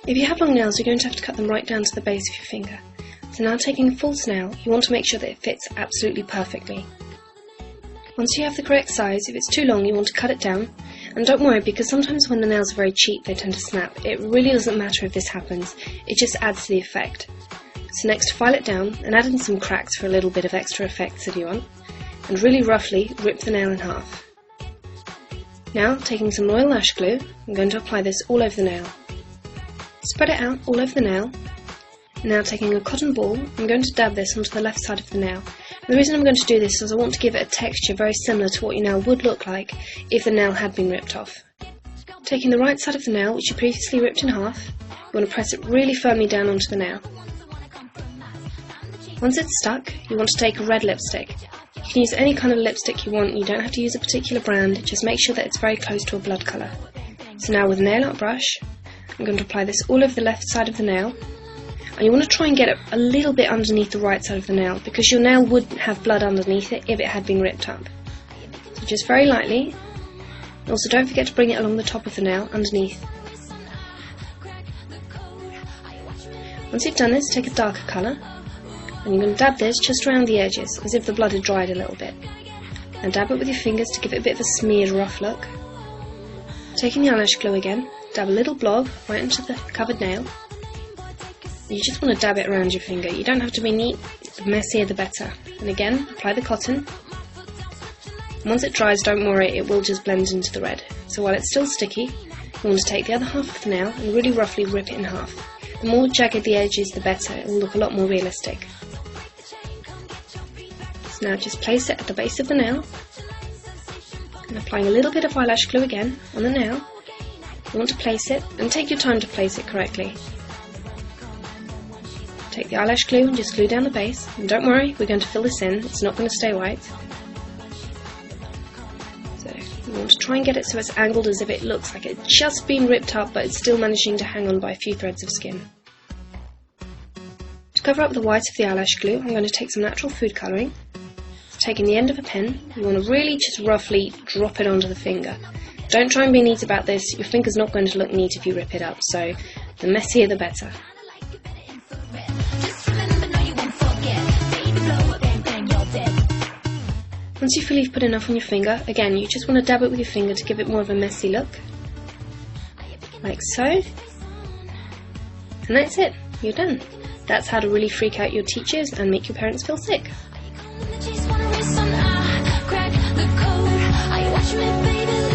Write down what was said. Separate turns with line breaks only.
If you have long nails, you're going to have to cut them right down to the base of your finger. So now taking a false nail, you want to make sure that it fits absolutely perfectly. Once you have the correct size, if it's too long you want to cut it down, and don't worry because sometimes when the nails are very cheap they tend to snap. It really doesn't matter if this happens, it just adds to the effect. So next file it down and add in some cracks for a little bit of extra effects if you want, and really roughly rip the nail in half. Now taking some royal lash glue, I'm going to apply this all over the nail. Spread it out all over the nail. Now taking a cotton ball, I'm going to dab this onto the left side of the nail. And the reason I'm going to do this is I want to give it a texture very similar to what your nail would look like if the nail had been ripped off. Taking the right side of the nail, which you previously ripped in half, you want to press it really firmly down onto the nail. Once it's stuck, you want to take a red lipstick. You can use any kind of lipstick you want, you don't have to use a particular brand, just make sure that it's very close to a blood colour. So now with a nail art brush, I'm going to apply this all over the left side of the nail, and you want to try and get it a little bit underneath the right side of the nail, because your nail would have blood underneath it if it had been ripped up. So just very lightly, also don't forget to bring it along the top of the nail, underneath. Once you've done this, take a darker colour, and you're going to dab this just around the edges, as if the blood had dried a little bit. And dab it with your fingers to give it a bit of a smeared, rough look. Taking the eyelash glue again, dab a little blob right into the covered nail. You just want to dab it around your finger. You don't have to be neat, the messier the better. And again, apply the cotton. And once it dries, don't worry, it will just blend into the red. So while it's still sticky, you want to take the other half of the nail and really roughly rip it in half. The more jagged the edge is, the better. It will look a lot more realistic. So now just place it at the base of the nail. And applying a little bit of eyelash glue again on the nail. You want to place it, and take your time to place it correctly. Take the eyelash glue and just glue down the base, and don't worry, we're going to fill this in, it's not going to stay white. So you want to try and get it so it's angled as if it looks like it's just been ripped up but it's still managing to hang on by a few threads of skin. To cover up the white of the eyelash glue, I'm going to take some natural food colouring. So taking the end of a pen, you want to really just roughly drop it onto the finger. Don't try and be neat about this, your finger's not going to look neat if you rip it up, so the messier the better. Once you feel you've put enough on your finger, again you just want to dab it with your finger to give it more of a messy look. Like so. And that's it, you're done. That's how to really freak out your teachers and make your parents feel sick.
Crack the code. Are you watching me, baby?